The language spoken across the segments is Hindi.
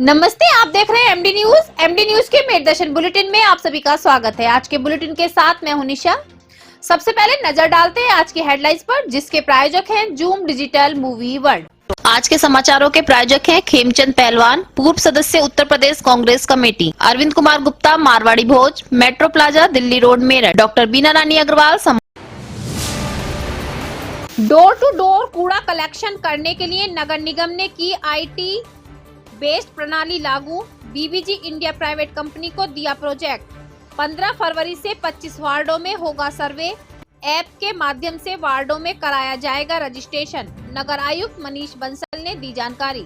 नमस्ते, आप देख रहे हैं एमडी न्यूज। एमडी न्यूज के मेरदर्शन बुलेटिन में आप सभी का स्वागत है। आज के बुलेटिन के साथ मैं हूं निशा। सबसे पहले नजर डालते हैं आज की हेडलाइंस पर, जिसके प्रायोजक हैं जूम डिजिटल मूवी वर्ल्ड। आज के समाचारों के प्रायोजक हैं खेमचंद पहलवान, पूर्व सदस्य Uttar Pradesh Congress committee, Arvind Kumar Gupta, Marwari Bhoj, metro plaza, Delhi road, Meerut, doctor Beena Rani Agarwal. Door to door कूड़ा कलेक्शन करने के लिए नगर निगम ने की IT बेस्ड प्रणाली लागू। बीबीजी इंडिया प्राइवेट कंपनी को दिया प्रोजेक्ट। 15 फरवरी से 25 वार्डों में होगा सर्वे। ऐप के माध्यम से वार्डों में कराया जाएगा रजिस्ट्रेशन। नगर आयुक्त मनीष बंसल ने दी जानकारी।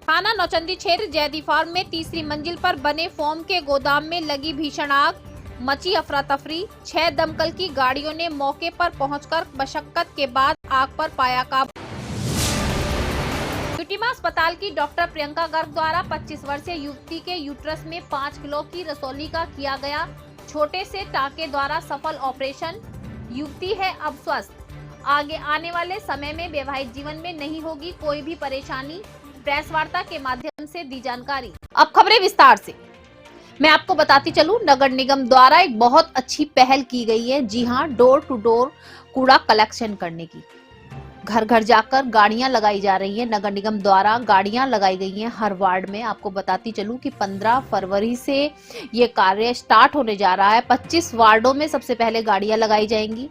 थाना नौचंदी क्षेत्र जैदी फार्म में तीसरी मंजिल पर बने फोम के गोदाम में लगी भीषण आग, मची अफरा तफरी। 6 दमकल की गाड़ियों ने मौके पर पहुंचकर मशक्कत के बाद आग पर पाया काबू। यूटीमा अस्पताल की डॉक्टर प्रियंका गर्ग द्वारा 25 वर्षीय युवती के यूट्रस में 5 किलो की रसौली का किया गया छोटे से टाके द्वारा सफल ऑपरेशन। युवती है अब स्वस्थ। आगे आने वाले समय में वैवाहिक जीवन में नहीं होगी कोई भी परेशानी। प्रेस वार्ता के माध्यम से दी जानकारी। अब खबरें विस्तार से। मैं आपको बताती चलूं, नगर निगम द्वारा एक बहुत अच्छी पहल की गई है। जी हां, डोर टू डोर कूड़ा कलेक्शन करने की। घर घर जाकर गाड़ियां लगाई जा रही हैं। नगर निगम द्वारा गाड़ियां लगाई गई हैं हर वार्ड में। आपको बताती चलूं कि 15 फरवरी से ये कार्य स्टार्ट होने जा रहा है। 25 वार्डों में सबसे पहले गाड़ियां लगाई जाएंगी।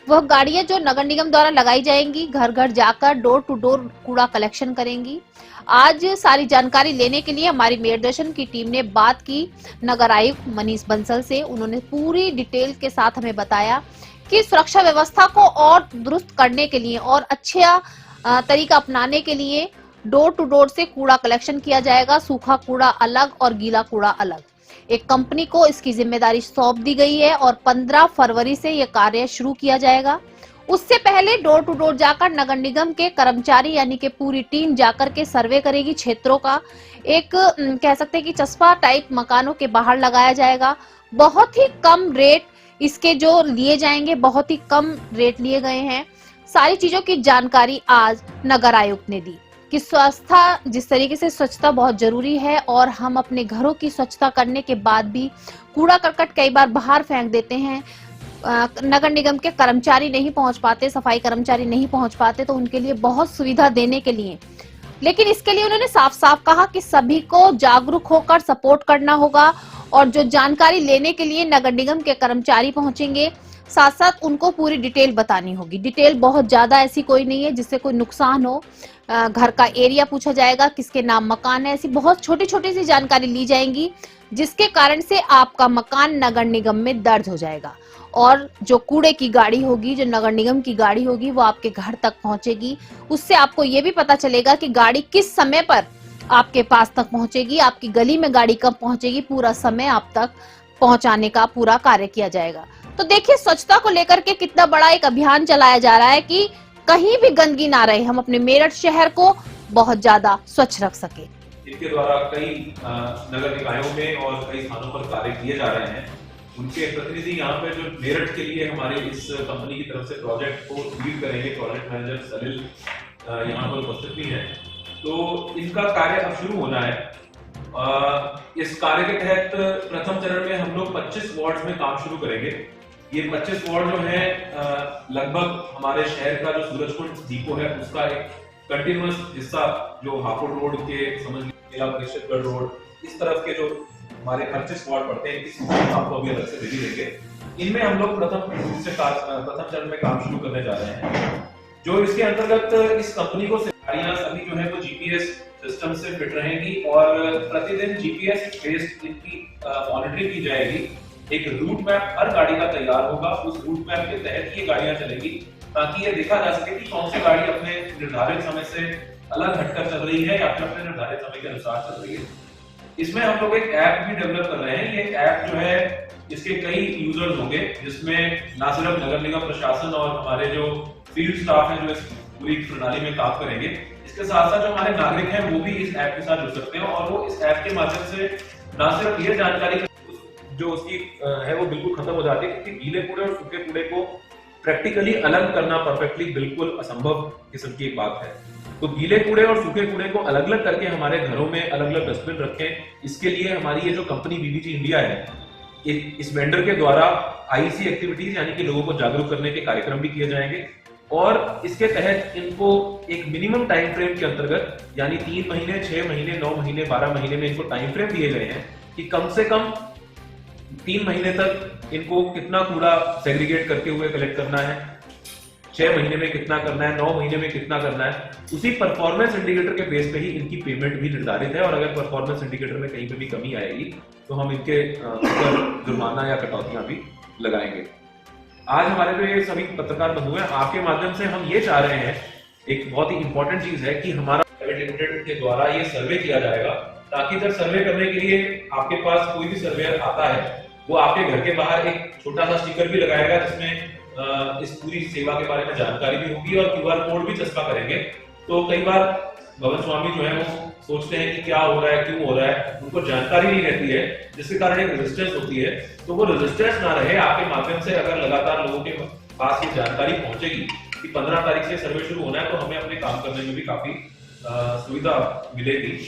वह गाड़ियां जो नगर निगम द्वारा लगाई जाएंगी घर घर जाकर डोर टू डोर कूड़ा कलेक्शन करेंगी। आज सारी जानकारी लेने के लिए हमारी मेरदर्शन की टीम ने बात की नगर आयुक्त मनीष बंसल से। उन्होंने पूरी डिटेल के साथ हमें बताया कि सुरक्षा व्यवस्था को और दुरुस्त करने के लिए और अच्छा तरीका अपनाने के लिए डोर टू डोर से कूड़ा कलेक्शन किया जाएगा। सूखा कूड़ा अलग और गीला कूड़ा अलग। एक कंपनी को इसकी जिम्मेदारी सौंप दी गई है और 15 फरवरी से यह कार्य शुरू किया जाएगा। उससे पहले डोर टू डोर जाकर नगर निगम के कर्मचारी यानी कि पूरी टीम जाकर के सर्वे करेगी क्षेत्रों का। एक कह सकते हैं कि चस्पा टाइप मकानों के बाहर लगाया जाएगा। बहुत ही कम रेट इसके जो लिए जाएंगे, बहुत ही कम रेट लिए गए हैं। सारी चीजों की जानकारी आज नगर आयुक्त ने दी कि स्वच्छता, जिस तरीके से स्वच्छता बहुत जरूरी है और हम अपने घरों की स्वच्छता करने के बाद भी कूड़ा करकट कई बार बाहर फेंक देते हैं। नगर निगम के कर्मचारी नहीं पहुंच पाते, सफाई कर्मचारी नहीं पहुंच पाते, तो उनके लिए बहुत सुविधा देने के लिए, लेकिन इसके लिए उन्होंने साफ साफ कहा कि सभी को जागरूक होकर सपोर्ट करना होगा और जो जानकारी लेने के लिए नगर निगम के कर्मचारी पहुंचेंगे, साथ साथ उनको पूरी डिटेल बतानी होगी। डिटेल बहुत ज्यादा ऐसी कोई नहीं है जिससे कोई नुकसान हो। घर का एरिया पूछा जाएगा, किसके नाम मकान है, ऐसी बहुत छोटी छोटी सी जानकारी ली जाएंगी जिसके कारण से आपका मकान नगर निगम में दर्ज हो जाएगा। और जो कूड़े की गाड़ी होगी, जो नगर निगम की गाड़ी होगी, वो आपके घर तक पहुंचेगी। उससे आपको ये भी पता चलेगा कि गाड़ी किस समय पर आपके पास तक पहुंचेगी, आपकी गली में गाड़ी कब पहुंचेगी, पूरा समय आप तक पहुंचाने का पूरा कार्य किया जाएगा। तो देखिए, स्वच्छता को लेकर के कितना बड़ा एक अभियान चलाया जा रहा है कि कहीं भी गंदगी ना रहे, हम अपने मेरठ शहर को बहुत ज्यादा स्वच्छ रख सके। इनके द्वारा कई नगर निकायों में और कई स्थानों पर कार्य किए जा रहे हैं। उनके प्रतिनिधि यहाँ पे जो मेरठ के लिए हमारे इस कंपनी की तरफ से प्रोजेक्ट को लीड करेंगे, प्रोजेक्ट मैनेजर सलील यहाँ पर उपस्थित भी है। तो इनका कार्य अब शुरू होना है। इस कार्य के तहत प्रथम चरण में हम लोग 25 वार्ड में काम शुरू करेंगे। ये 25 वार्ड जो है लगभग हमारे शहर का जो सूरजकुंड डिपो है उसका एक कंटिन्यूअस हिस्सा, जो हापुड़ रोड के समझ जिला परिषदगढ़ रोड, इस तरफ के जो हमारे 25 वार्ड पड़ते हैं, इस काम को अभी अलग से रिव्यू देंगे। इनमें हम लोग प्रथम चरण में काम शुरू करने जा रहे हैं। जो इसके अंतर्गत इस कंपनी को गाड़ियां सभी जो है वो जीपीएस सिस्टम से फिट रहेंगी और प्रतिदिन जीपीएस बेस्ड इनकी मॉनिटरिंग की जाएगी। एक रूट मैप हर गाड़ी का तैयार होगा। उस रूट मैप के तहत ये गाड़ियां चलेंगी ताकि ये देखा जा सके कि कौन सी गाड़ी अपने निर्धारित समय से अलग हटकर चल रही है या फिर अपने निर्धारित समय के अनुसार चल रही है। इसमें हम लोग एक ऐप भी डेवलप कर रहे हैं। ये ऐप जो है, इसके कई यूजर्स होंगे, जिसमें ना सिर्फ नगर निगम प्रशासन और हमारे जो फील्ड स्टाफ है जो इस पूरी प्रणाली में काम करेंगे, इसके साथ साथ जो हमारे नागरिक हैं वो भी इस ऐप के साथ जुड़ सकते हैं और वो इस ऐप के माध्यम से ना सिर्फ ये जानकारी जो उसकी है वो बिल्कुल खत्म हो जाती है, क्योंकि गीले कूड़े और सूखे कूड़े को प्रैक्टिकली अलग करना परफेक्टली बिल्कुल असंभव किस्म की एक बात है। तो गीले कूड़े और सूखे कूड़े को अलग अलग करके हमारे घरों में अलग अलग डस्टबिन रखें। इसके लिए हमारी ये जो कंपनी बीवीजी इंडिया है, इस वेंडर के द्वारा आईसी एक्टिविटीज यानी कि लोगों को जागरूक करने के कार्यक्रम भी किए जाएंगे और इसके तहत इनको एक मिनिमम टाइम फ्रेम के अंतर्गत यानी 3 महीने, 6 महीने, 9 महीने, 12 महीने में इनको टाइम फ्रेम दिए गए हैं कि कम से कम 3 महीने तक इनको कितना कूड़ा सेग्रीगेट करके हुए कलेक्ट करना है, 6 महीने में कितना करना है, 9 महीने में कितना करना है। उसी परफॉर्मेंस इंडिकेटर के बेस पे ही इनकी पेमेंट भी निर्धारित है और अगर परफॉर्मेंस इंडिकेटर में कहीं पे भी कमी आएगी तो हम इनके ऊपर जुर्माना या कटौतियां भी लगाएंगे। आज हमारे जो ये सभी पत्रकार बंधु हैं, आपके माध्यम से हम ये चाह रहे हैं, एक बहुत ही इंपॉर्टेंट चीज है कि हमारा प्राइवेट लिमिटेड के द्वारा ये सर्वे किया जाएगा ताकि जब सर्वे करने के लिए आपके पास कोई भी सर्वेयर आता है वो आपके घर के बाहर एक छोटा सा स्टिकर भी लगाएगा जिसमें इस पूरी सेवा के बारे में जानकारी भी होगी और QR कोड भी चस्पा करेंगे। तो कई बार भवन स्वामी जो है वो सोचते हैं कि क्या हो रहा है, क्यों हो रहा है, उनको जानकारी नहीं रहती है जिसके कारण एक रेजिस्टेंस होती है। तो वो रेजिस्टेंस ना रहे, आपके माध्यम से अगर लगातार लोगों के पास ये जानकारी पहुंचेगी कि 15 तारीख से सर्वे शुरू होना है तो हमें अपने काम करने में भी काफी सुविधा मिलेगी।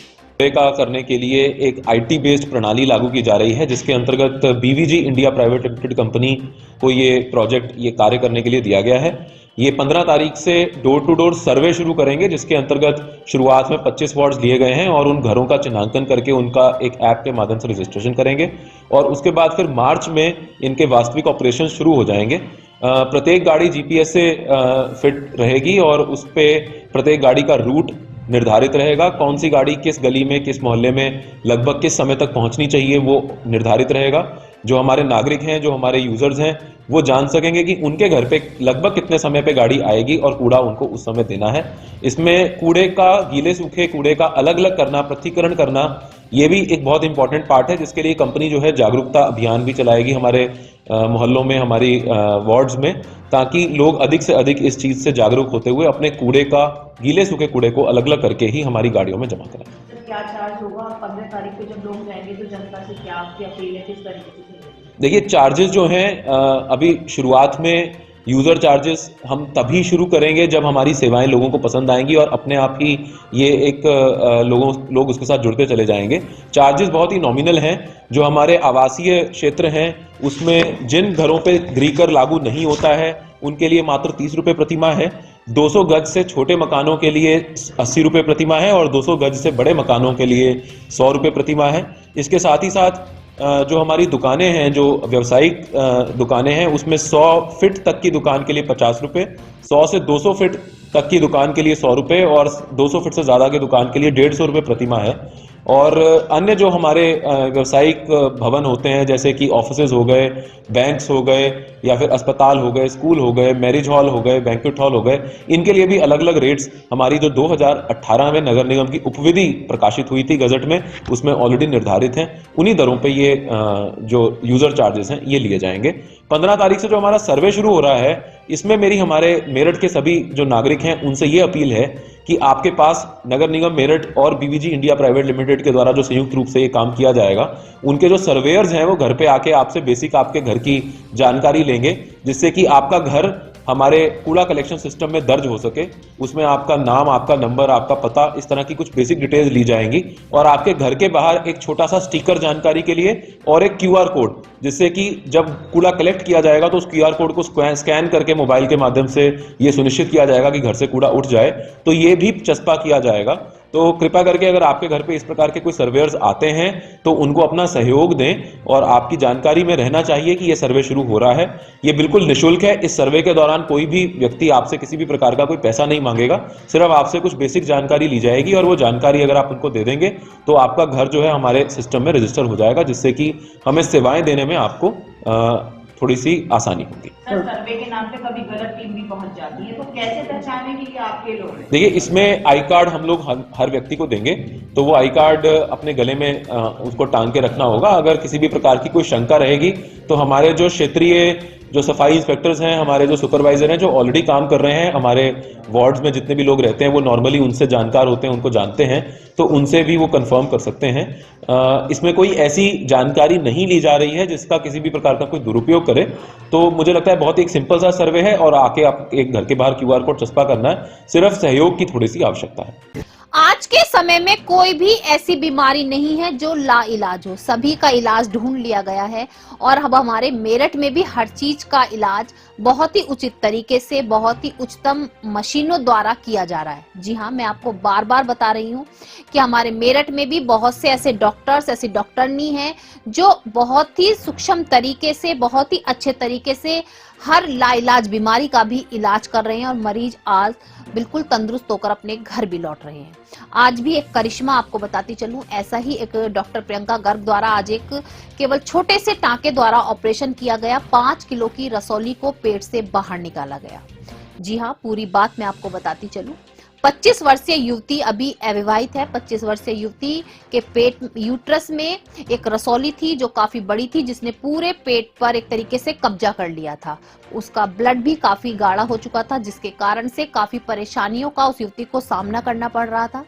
का करने के लिए एक IT बेस्ड प्रणाली लागू की जा रही है जिसके अंतर्गत BVG India private limited company को ये प्रोजेक्ट, ये कार्य करने के लिए दिया गया है। ये 15 तारीख से डोर टू डोर सर्वे शुरू करेंगे जिसके अंतर्गत शुरुआत में 25 वार्ड्स लिए गए हैं और उन घरों का चिन्हांकन करके उनका एक ऐप के माध्यम से रजिस्ट्रेशन करेंगे और उसके बाद फिर मार्च में इनके वास्तविक ऑपरेशन शुरू हो जाएंगे। प्रत्येक गाड़ी GPS से फिट रहेगी और उस पर प्रत्येक गाड़ी का रूट निर्धारित रहेगा, कौन सी गाड़ी किस गली में, किस मोहल्ले में लगभग किस समय तक पहुंचनी चाहिए वो निर्धारित रहेगा। जो हमारे नागरिक हैं, जो हमारे यूजर्स हैं, वो जान सकेंगे कि उनके घर पे लगभग कितने समय पे गाड़ी आएगी और कूड़ा उनको उस समय देना है। इसमें कूड़े का, गीले सूखे कूड़े का अलग अलग करना, पृथक्करण करना, ये भी एक बहुत इंपॉर्टेंट पार्ट है जिसके लिए कंपनी जो है जागरूकता अभियान भी चलाएगी हमारे मोहल्लों में, हमारी वार्ड्स में, ताकि लोग अधिक से अधिक इस चीज से जागरूक होते हुए अपने कूड़े का, गीले सूखे कूड़े को अलग अलग करके ही हमारी गाड़ियों में जमा करें। क्या चार्ज होगा 15 तारीख को जब लोग जाएंगे तो जनता से क्या आपकी अपील है, किस तरीके से? देखिए, चार्जेस जो हैं अभी शुरुआत में यूजर चार्जेस हम तभी शुरू करेंगे जब हमारी सेवाएं लोगों को पसंद आएंगी और अपने आप ही ये एक लोग उसके साथ जुड़ते चले जाएंगे। चार्जेस बहुत ही नॉमिनल हैं। जो हमारे आवासीय क्षेत्र हैं उसमें जिन घरों पे गृहकर लागू नहीं होता है उनके लिए मात्र 30 रुपये प्रतिमाह है। 200 गज से छोटे मकानों के लिए 80 रुपये प्रतिमाह है और 200 गज से बड़े मकानों के लिए 100 रुपये प्रतिमाह है। इसके साथ ही साथ जो हमारी दुकानें हैं, जो व्यावसायिक दुकानें हैं, उसमें 100 फीट तक की दुकान के लिए 50 रुपये, 100 से 200 फीट तक की दुकान के लिए 100 रुपये और 200 फीट से ज़्यादा की दुकान के लिए 150 रुपये प्रतिमाह है। और अन्य जो हमारे व्यावसायिक भवन होते हैं जैसे कि ऑफिसेज हो गए, बैंक्स हो गए या फिर अस्पताल हो गए, स्कूल हो गए, मैरिज हॉल हो गए, बैंक्वेट हॉल हो गए, इनके लिए भी अलग अलग रेट्स हमारी जो 2018 में नगर निगम की उपविधि प्रकाशित हुई थी गजट में, उसमें ऑलरेडी निर्धारित हैं। उन्हीं दरों पे ये जो यूजर चार्जेस हैं ये लिए जाएंगे। 15 तारीख से जो हमारा सर्वे शुरू हो रहा है इसमें मेरी हमारे मेरठ के सभी जो नागरिक हैं उनसे ये अपील है कि आपके पास नगर निगम मेरठ और बीवीजी इंडिया प्राइवेट लिमिटेड के द्वारा जो संयुक्त रूप से ये काम किया जाएगा, उनके जो सर्वेयर्स हैं वो घर पे आके आपसे बेसिक आपके घर की जानकारी लेंगे जिससे कि आपका घर हमारे कूड़ा कलेक्शन सिस्टम में दर्ज हो सके। उसमें आपका नाम, आपका नंबर, आपका पता, इस तरह की कुछ बेसिक डिटेल्स ली जाएंगी और आपके घर के बाहर एक छोटा सा स्टिकर जानकारी के लिए और एक QR कोड, जिससे कि जब कूड़ा कलेक्ट किया जाएगा तो उस QR कोड को स्कैन करके मोबाइल के माध्यम से ये सुनिश्चित किया जाएगा कि घर से कूड़ा उठ जाए, तो ये भी चस्पा किया जाएगा। तो कृपया करके अगर आपके घर पे इस प्रकार के कोई सर्वेयर्स आते हैं तो उनको अपना सहयोग दें और आपकी जानकारी में रहना चाहिए कि ये सर्वे शुरू हो रहा है। ये बिल्कुल निःशुल्क है। इस सर्वे के दौरान कोई भी व्यक्ति आपसे किसी भी प्रकार का कोई पैसा नहीं मांगेगा, सिर्फ आपसे कुछ बेसिक जानकारी ली जाएगी और वो जानकारी अगर आप उनको दे देंगे तो आपका घर जो है हमारे सिस्टम में रजिस्टर हो जाएगा, जिससे कि हमें सेवाएं देने में आपको थोड़ी सी आसानी होगी। सर, सर्वे के नाम पे कभी गलत टीम भी पहुंच जाती है तो कैसे पहचानेंगे कि आपके लोग हैं? देखिए, इसमें आई कार्ड हम लोग हर व्यक्ति को देंगे, तो वो आई कार्ड अपने गले में उसको टांग के रखना होगा। अगर किसी भी प्रकार की कोई शंका रहेगी तो हमारे जो क्षेत्रीय जो सफाई इंस्पेक्टर्स हैं, हमारे जो सुपरवाइजर हैं, जो ऑलरेडी काम कर रहे हैं, हमारे वार्ड्स में जितने भी लोग रहते हैं वो नॉर्मली उनसे जानकार होते हैं, उनको जानते हैं, तो उनसे भी वो कंफर्म कर सकते हैं। इसमें कोई ऐसी जानकारी नहीं ली जा रही है जिसका किसी भी प्रकार का कोई दुरुपयोग करे। तो मुझे लगता है बहुत ही एक सिंपल सा सर्वे है और आके आप एक घर के बाहर QR कोड चस्पा करना है, सिर्फ सहयोग की थोड़ी सी आवश्यकता है। आज के समय में कोई भी ऐसी बीमारी नहीं है जो लाइलाज हो, सभी का इलाज ढूंढ लिया गया है और अब हमारे मेरठ में भी हर चीज का इलाज बहुत ही उचित तरीके से, बहुत ही उच्चतम मशीनों द्वारा किया जा रहा है। जी हाँ, मैं आपको बार बार बता रही हूँ कि हमारे मेरठ में भी बहुत से ऐसे डॉक्टर्स, ऐसी डॉक्टरनी हैं जो बहुत ही सूक्ष्म तरीके से, बहुत ही अच्छे तरीके से हर लाइलाज बीमारी का भी इलाज कर रहे हैं और मरीज आज बिल्कुल तंदुरुस्त होकर अपने घर भी लौट रहे हैं। आज भी एक करिश्मा आपको बताती चलूं, ऐसा ही एक डॉक्टर प्रियंका गर्ग द्वारा आज एक केवल छोटे से टांके द्वारा ऑपरेशन किया गया। 5 किलो की रसौली को पेट से बाहर निकाला गया। जी हाँ, पूरी बात मैं आपको बताती चलूं। 25 वर्षीय युवती अभी अविवाहित है। 25 वर्षीय युवती के पेट यूट्रस में एक रसौली थी जो काफी बड़ी थी, जिसने पूरे पेट पर एक तरीके से कब्जा कर लिया था। उसका ब्लड भी काफी गाढ़ा हो चुका था, जिसके कारण से काफी परेशानियों का उस युवती को सामना करना पड़ रहा था।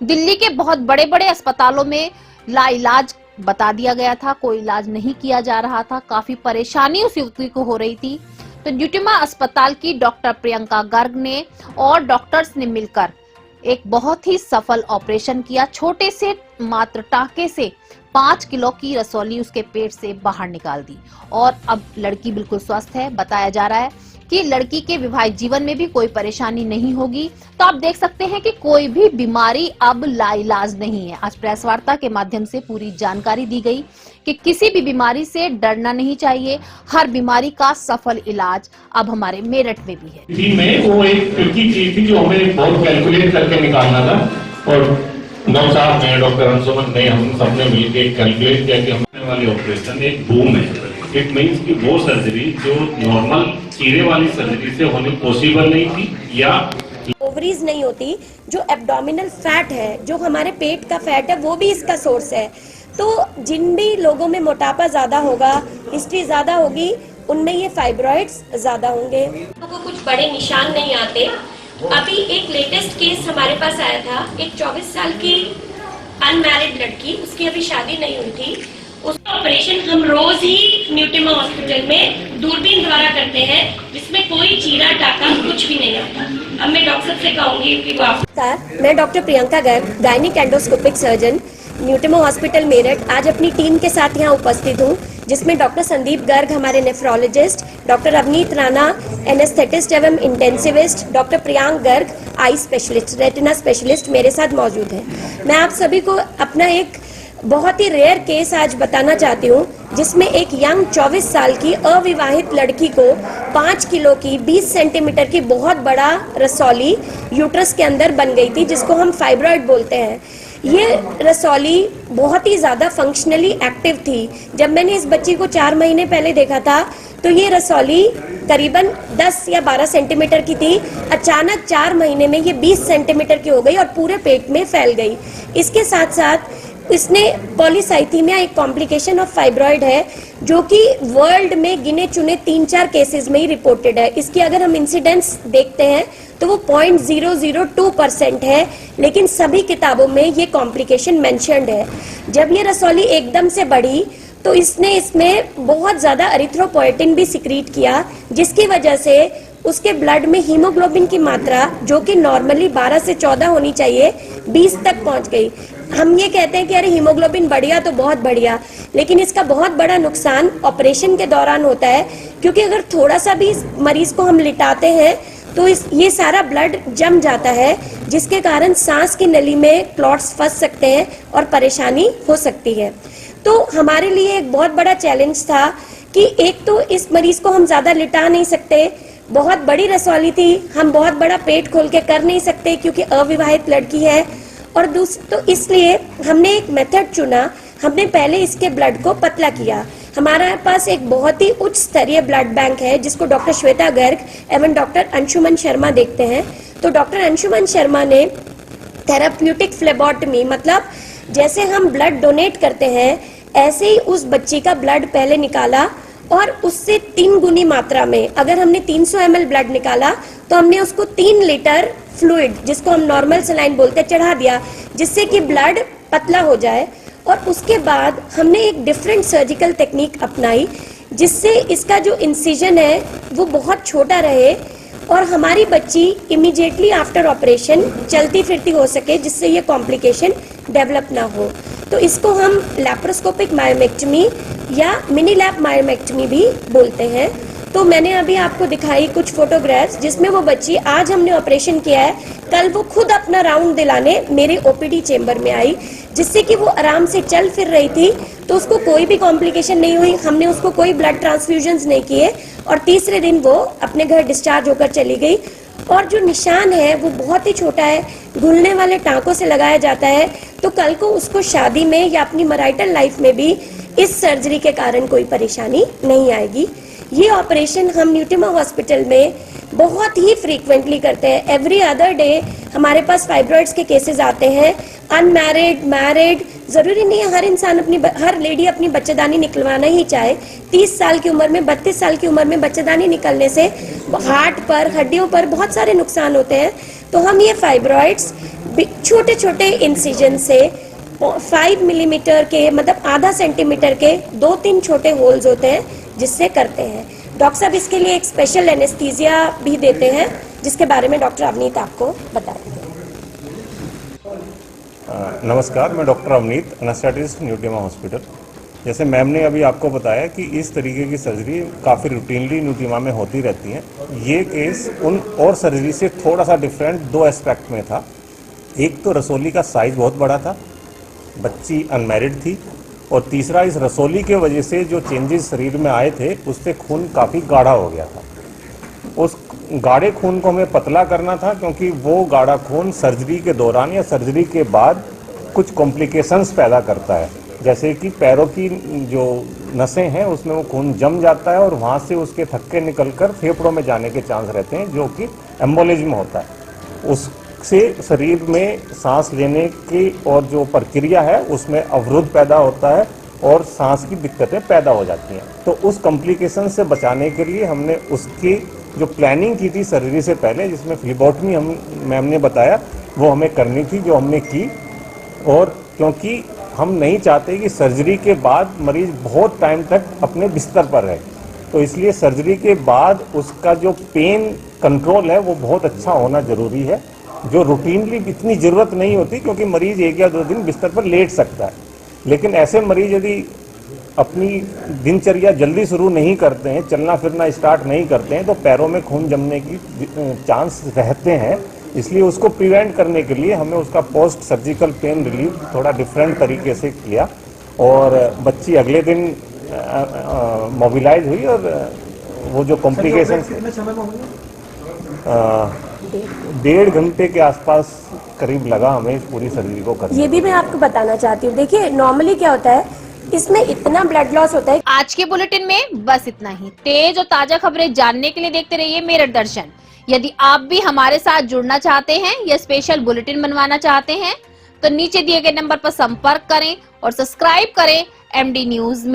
दिल्ली के बहुत बड़े बड़े अस्पतालों में लाइलाज बता दिया गया था, कोई इलाज नहीं किया जा रहा था, काफी परेशानी उस युवती को हो रही थी। तो ड्यूटिमा अस्पताल की डॉक्टर प्रियंका गर्ग ने और डॉक्टर्स ने मिलकर एक बहुत ही सफल ऑपरेशन किया। छोटे से मात्र टांके से 5 किलो की रसौली उसके पेट से बाहर निकाल दी और अब लड़की बिल्कुल स्वस्थ है। बताया जा रहा है कि लड़की के विवाहित जीवन में भी कोई परेशानी नहीं होगी। तो आप देख सकते हैं कि कोई भी बीमारी अब लाइलाज नहीं है। आज प्रेस वार्ता के माध्यम से पूरी जानकारी दी गई कि किसी भी बीमारी से डरना नहीं चाहिए, हर बीमारी का सफल इलाज अब हमारे मेरठ में भी है। इसी में वो एक ट्रिकी चीज थी जो हमें बहुत कैलकुलेट करके निकालना था और डॉक्टर साहब ने, डॉक्टर अंशुमन ने, हम सबने मिलकर कैलकुलेट किया कि हमारे वाले ऑपरेशन एक बूम है। इट मीन्स कि वो सर्जरी जो नॉर्मल चीरे वाली सर्जरी से होनी पॉसिबल नहीं थी या ओवरीज नहीं होती, जो एब्डोमिनल फैट है, जो हमारे पेट का फैट है, वो भी इसका सोर्स है। तो जिन भी लोगों में मोटापा ज्यादा होगा, हिस्ट्री ज्यादा होगी, उनमें ये फाइब्रॉइड्स ज्यादा होंगे। वो कुछ बड़े निशान नहीं आते। अभी एक लेटेस्ट केस हमारे पास आया था, एक 24 साल की अनमैरिड लड़की, उसकी अभी शादी नहीं हुई थी। उसका ऑपरेशन हम रोज ही न्यूटिमा हॉस्पिटल में दूरबीन द्वारा करते हैं, जिसमें कोई चीरा टाका कुछ भी नहीं आता। अब मैं डॉक्टर से कहूंगी कि वो आप। मैं doctor Priyanka Garg, gynaec endoscopic surgeon, Nutema hospital Meerut, आज अपनी टीम के साथ यहाँ उपस्थित हूँ, जिसमें डॉक्टर संदीप गर्ग हमारे nephrologist, doctor Avneet Rana anaesthetist एवं intensivist, doctor Priyank Garg eye specialist, retina specialist मेरे साथ मौजूद हैं। मैं आप सभी को अपना एक बहुत ही रेयर केस आज बताना चाहती हूँ, जिसमें एक यंग 24 साल की अविवाहित लड़की को 5 किलो की 20 सेंटीमीटर की बहुत बड़ा रसौली यूट्रस के अंदर बन गई थी, जिसको हम फाइब्रॉइड बोलते हैं। ये रसौली बहुत ही ज़्यादा फंक्शनली एक्टिव थी। जब मैंने इस बच्ची को 4 महीने पहले देखा था तो ये रसौली करीबन 10 या 12 सेंटीमीटर की थी। अचानक 4 महीने में ये 20 सेंटीमीटर की हो गई और पूरे पेट में फैल गई। इसके साथ साथ इसने पॉलीसाइथीमिया, एक कॉम्प्लिकेशन ऑफ फाइब्रॉइड है, जो कि वर्ल्ड में गिने चुने 3-4 केसेस में ही रिपोर्टेड है। इसकी अगर हम इंसिडेंस देखते हैं तो वो 0.002% है, लेकिन सभी किताबों में ये कॉम्प्लिकेशन मेंशन्ड है। जब ये रसौली एकदम से बढ़ी तो इसने इसमें बहुत ज्यादा एरिथ्रोपोएटिन भी सिक्रीट किया, जिसकी वजह से उसके ब्लड में हीमोग्लोबिन की मात्रा, जो कि नॉर्मली 12 से 14 होनी चाहिए, 20 तक पहुंच गई। हम ये कहते हैं कि अरे हीमोग्लोबिन बढ़िया तो बहुत बढ़िया, लेकिन इसका बहुत बड़ा नुकसान ऑपरेशन के दौरान होता है, क्योंकि अगर थोड़ा सा भी मरीज को हम लिटाते हैं तो ये सारा ब्लड जम जाता है, जिसके कारण सांस की नली में क्लॉट्स फंस सकते हैं और परेशानी हो सकती है। तो हमारे लिए एक बहुत बड़ा चैलेंज था कि एक तो इस मरीज को हम ज्यादा लिटा नहीं सकते, बहुत बड़ी रसौली थी, हम बहुत बड़ा पेट खोल के कर नहीं सकते क्योंकि अविवाहित लड़की है, और तो इसलिए हमने एक मेथड चुना। हमने पहले इसके ब्लड को पतला किया। हमारे पास एक बहुत ही उच्च स्तरीय ब्लड बैंक है, जिसको डॉक्टर श्वेता गर्ग एवं डॉक्टर अंशुमन शर्मा देखते हैं। तो डॉक्टर अंशुमन शर्मा ने थेराप्यूटिक फ्लेबोटमी, मतलब जैसे हम ब्लड डोनेट करते हैं, ऐसे ही उस बच्ची का ब्लड पहले निकाला और उससे 3 गुनी मात्रा में, अगर हमने 300 ml ब्लड निकाला तो हमने उसको 3 लीटर फ्लूइड, जिसको हम नॉर्मल सलाइन बोलते हैं, चढ़ा दिया, जिससे कि ब्लड पतला हो जाए। और उसके बाद हमने एक डिफरेंट सर्जिकल टेक्निक अपनाई, जिससे इसका जो इंसिजन है वो बहुत छोटा रहे और हमारी बच्ची इमीडिएटली आफ्टर ऑपरेशन चलती फिरती हो सके, जिससे ये कॉम्प्लिकेशन डेवलप ना हो। तो इसको हम लैप्रोस्कोपिक मायोमेक्टमी या मिनी लैप मायोमेक्टमी भी बोलते हैं। तो मैंने अभी आपको दिखाई कुछ फोटोग्राफ्स, जिसमें वो बच्ची, आज हमने ऑपरेशन किया है, कल वो खुद अपना राउंड दिलाने मेरे ओपीडी चेंबर में आई, जिससे कि वो आराम से चल फिर रही थी, तो उसको कोई भी कॉम्प्लिकेशन नहीं हुई। हमने उसको कोई ब्लड ट्रांसफ्यूजन्स नहीं किए और तीसरे दिन वो अपने घर डिस्चार्ज होकर चली गई। और जो निशान है वो बहुत ही छोटा है, घुलने वाले टाँकों से लगाया जाता है, तो कल को उसको शादी में या अपनी मैरिटल लाइफ में भी इस सर्जरी के कारण कोई परेशानी नहीं आएगी। ये ऑपरेशन हम न्यूटिमा हॉस्पिटल में बहुत ही फ्रीक्वेंटली करते हैं। एवरी अदर डे हमारे पास फाइब्रॉइड्स के केसेस आते हैं, अनमैरिड, मैरिड, जरूरी नहीं है हर लेडी अपनी बच्चेदानी निकलवाना ही चाहे। 30 साल की उम्र में, 32 साल की उम्र में बच्चेदानी निकलने से हार्ट पर, हड्डियों पर बहुत सारे नुकसान होते हैं। तो हम ये फाइब्रॉइड्स छोटे छोटे इंसिजन से 5 मिलीमीटर के, मतलब आधा सेंटीमीटर के 2-3 छोटे होल्स होते हैं, जिससे करते हैं। डॉक्टर साहब इसके लिए एक स्पेशल एनेस्थीसिया भी देते हैं, जिसके बारे में डॉक्टर अवनीत आपको बताएंगे। नमस्कार, मैं doctor Avneet, anaesthetist Nutema hospital. जैसे मैम ने अभी आपको बताया कि इस तरीके की सर्जरी काफ़ी रूटीनली न्यूटिमा में होती रहती है। ये केस उन और सर्जरी से थोड़ा सा डिफरेंट 2 एस्पेक्ट में था। एक तो रसोली का साइज़ बहुत बड़ा था, बच्ची अनमैरिड थी, और तीसरा इस रसोली के वजह से जो चेंजेस शरीर में आए थे उससे खून काफ़ी गाढ़ा हो गया था। उस गाढ़े खून को हमें पतला करना था, क्योंकि वो गाढ़ा खून सर्जरी के दौरान या सर्जरी के बाद कुछ कॉम्प्लिकेशंस पैदा करता है, जैसे कि पैरों की जो नसें हैं उसमें वो खून जम जाता है और वहाँ से उसके थक्के निकलकर फेफड़ों में जाने के चांस रहते हैं, जो कि एम्बोलिज्म होता है। उससे शरीर में सांस लेने की और जो प्रक्रिया है उसमें अवरोध पैदा होता है और सांस की दिक्कतें पैदा हो जाती हैं। तो उस कॉम्प्लिकेशन से बचाने के लिए हमने उसकी जो प्लानिंग की थी सर्जरी से पहले, जिसमें फ्लेबोटमी मैम ने बताया, वो हमें करनी थी, जो हमने की। और क्योंकि हम नहीं चाहते कि सर्जरी के बाद मरीज बहुत टाइम तक अपने बिस्तर पर रहे, तो इसलिए सर्जरी के बाद उसका जो पेन कंट्रोल है वो बहुत अच्छा होना ज़रूरी है, जो रूटीनली इतनी ज़रूरत नहीं होती, क्योंकि मरीज 1 या 2 दिन बिस्तर पर लेट सकता है। लेकिन ऐसे मरीज यदि अपनी दिनचर्या जल्दी शुरू नहीं करते हैं, चलना फिरना स्टार्ट नहीं करते हैं, तो पैरों में खून जमने की चांस रहते हैं। इसलिए उसको प्रिवेंट करने के लिए हमें उसका पोस्ट सर्जिकल पेन रिलीफ थोड़ा डिफरेंट तरीके से किया, और बच्ची अगले दिन मोबिलाइज हुई, और वो जो कॉम्प्लिकेशन 1.5 घंटे के आसपास करीब लगा हमें पूरी सर्जरी को करने। ये भी मैं आपको बताना चाहती हूँ। देखिए, नॉर्मली क्या होता है, इसमें इतना ब्लड लॉस होता है। आज के बुलेटिन में बस इतना ही। तेज और ताजा खबरें जानने के लिए देखते रहिए मेरठ दर्शन। यदि आप भी हमारे साथ जुड़ना चाहते हैं या स्पेशल बुलेटिन बनवाना चाहते हैं, तो नीचे दिए गए नंबर पर संपर्क करें और सब्सक्राइब करें MD न्यूज।